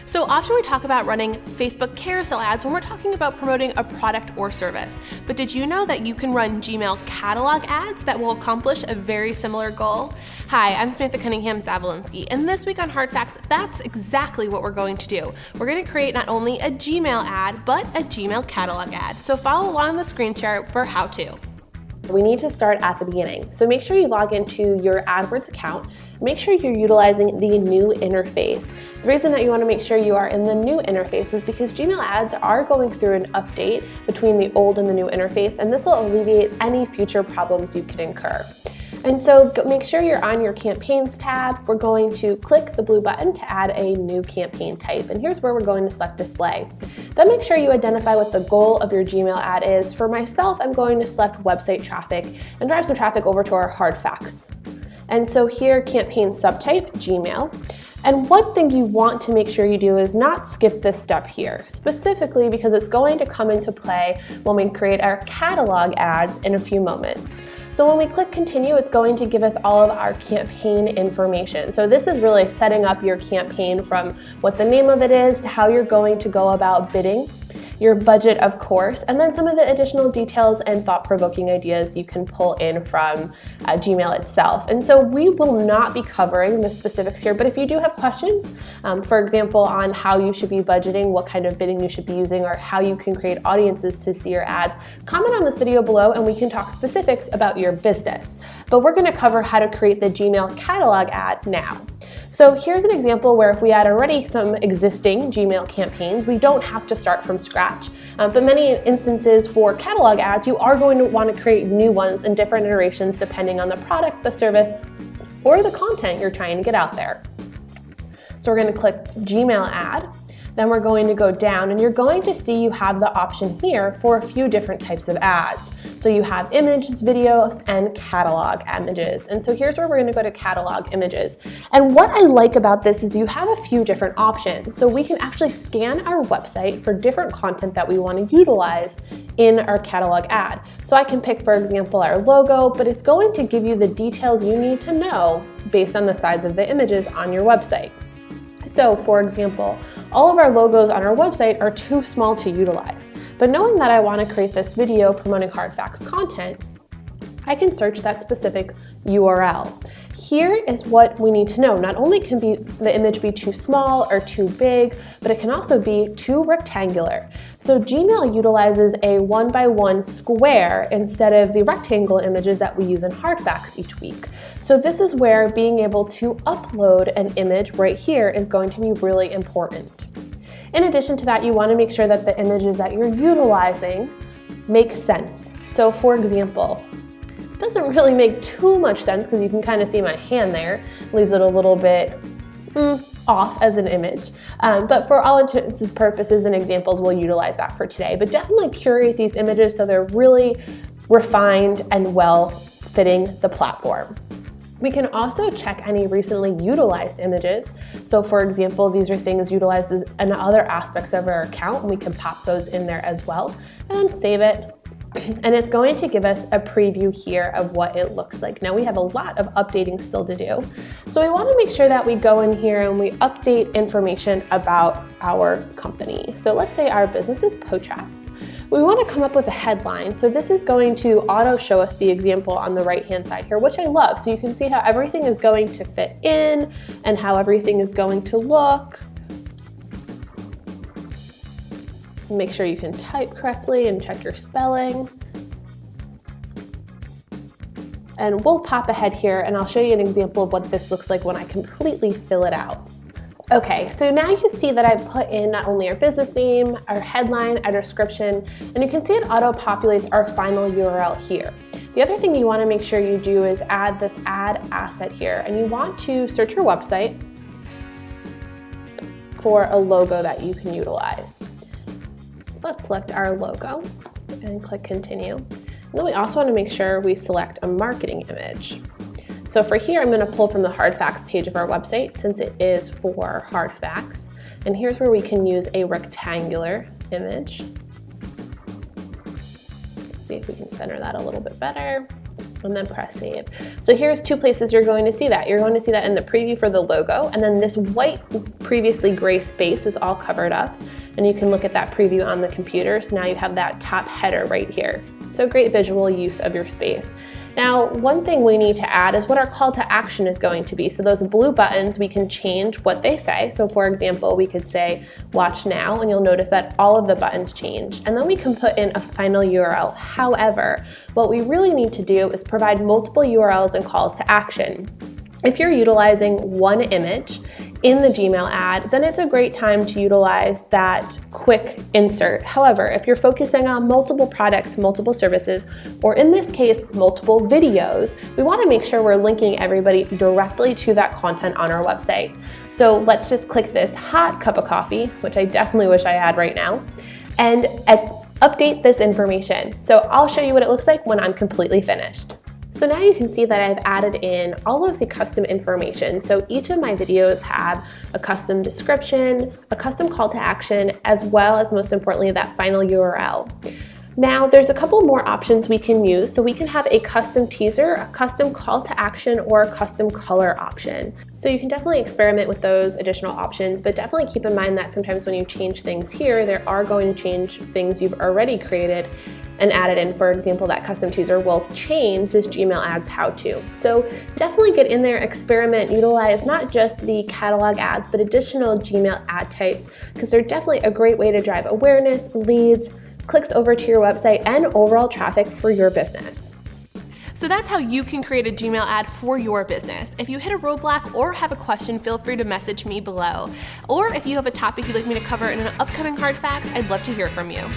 So often we talk about running Facebook carousel ads when we're talking about promoting a product or service. But did you know that you can run Gmail catalog ads that will accomplish a very similar goal? Hi, I'm Samantha Cunningham-Zavolinsky, and this week on Hard Facts, that's exactly what we're going to do. We're going to create not only a Gmail ad, but a Gmail catalog ad. So follow along the screen share for how to. We need to start at the beginning. So make sure you log into your AdWords account. Make sure you're utilizing the new interface. The reason that you want to make sure you are in the new interface is because Gmail ads are going through an update between the old and the new interface, and this will alleviate any future problems you could incur. And so make sure you're on your campaigns tab. We're going to click the blue button to add a new campaign type. And here's where we're going to select display. Then make sure you identify what the goal of your Gmail ad is. For myself, I'm going to select website traffic and drive some traffic over to our hard facts. And so here, campaign subtype, Gmail. And one thing you want to make sure you do is not skip this step here, specifically because it's going to come into play when we create our catalog ads in a few moments. So when we click continue, it's going to give us all of our campaign information. So this is really setting up your campaign from what the name of it is to how you're going to go about bidding, your budget, of course, and then some of the additional details and thought-provoking ideas you can pull in from Gmail itself. And so we will not be covering the specifics here, but if you do have questions, for example, on how you should be budgeting, what kind of bidding you should be using, or how you can create audiences to see your ads, comment on this video below and we can talk specifics about your business. But we're gonna cover how to create the Gmail catalog ad now. So here's an example where if we had already some existing Gmail campaigns, we don't have to start from scratch. But many instances for catalog ads, you are going to want to create new ones in different iterations depending on the product, the service, or the content you're trying to get out there. So we're going to click Gmail ad. Then we're going to go down and you're going to see you have the option here for a few different types of ads. So you have images, videos, and catalog images. And so here's where we're gonna go to catalog images. And what I like about this is you have a few different options. So we can actually scan our website for different content that we wanna utilize in our catalog ad. So I can pick, for example, our logo, but it's going to give you the details you need to know based on the size of the images on your website. So for example, all of our logos on our website are too small to utilize. But knowing that I want to create this video promoting hard facts content, I can search that specific URL. Here is what we need to know. Not only can the image be too small or too big, but it can also be too rectangular. So Gmail utilizes a 1x1 square instead of the rectangle images that we use in hard facts each week. So this is where being able to upload an image right here is going to be really important. In addition to that, you want to make sure that the images that you're utilizing make sense. So for example, it doesn't really make too much sense because you can kind of see my hand there, leaves it a little bit off as an image. But for all intents and purposes and examples, we'll utilize that for today. But definitely curate these images so they're really refined and well fitting the platform. We can also check any recently utilized images. So for example, these are things utilized in other aspects of our account, and we can pop those in there as well, and save it. And it's going to give us a preview here of what it looks like. Now we have a lot of updating still to do. So we want to make sure that we go in here and we update information about our company. So let's say our business is Pochats. We want to come up with a headline. So this is going to auto show us the example on the right-hand side here, which I love. So you can see how everything is going to fit in and how everything is going to look. Make sure you can type correctly and check your spelling. And we'll pop ahead here and I'll show you an example of what this looks like when I completely fill it out. Okay, so now you see that I've put in not only our business name, our headline, our description, and you can see it auto-populates our final URL here. The other thing you want to make sure you do is add this add asset here, and you want to search your website for a logo that you can utilize. So let's select our logo and click continue. And then we also want to make sure we select a marketing image. So for here, I'm going to pull from the hard facts page of our website since it is for hard facts. And here's where we can use a rectangular image. Let's see if we can center that a little bit better. and then press save. So here's two places you're going to see that. You're going to see that in the preview for the logo, and then this white previously gray space is all covered up, and you can look at that preview on the computer. So now you have that top header right here. So great visual use of your space. Now, one thing we need to add is what our call to action is going to be. So those blue buttons, we can change what they say. So for example, we could say watch now, and you'll notice that all of the buttons change. And then we can put in a final URL. However, what we really need to do is provide multiple URLs and calls to action. If you're utilizing one image in the Gmail ad, then it's a great time to utilize that quick insert. However, if you're focusing on multiple products, multiple services, or in this case, multiple videos, we want to make sure we're linking everybody directly to that content on our website. So let's just click this hot cup of coffee, which I definitely wish I had right now, and update this information. So I'll show you what it looks like when I'm completely finished. So now you can see that I've added in all of the custom information. So each of my videos have a custom description, a custom call to action, as well as most importantly, that final URL. Now there's a couple more options we can use. So we can have a custom teaser, a custom call to action, or a custom color option. So you can definitely experiment with those additional options, but definitely keep in mind that sometimes when you change things here, there are going to change things you've already created and added in. For example, that custom teaser will change this Gmail ads how-to. So definitely get in there, experiment, utilize not just the catalog ads, but additional Gmail ad types, because they're definitely a great way to drive awareness, leads, clicks over to your website, and overall traffic for your business. So that's how you can create a Gmail ad for your business. If you hit a roadblock or have a question, feel free to message me below. Or if you have a topic you'd like me to cover in an upcoming Hard Facts, I'd love to hear from you.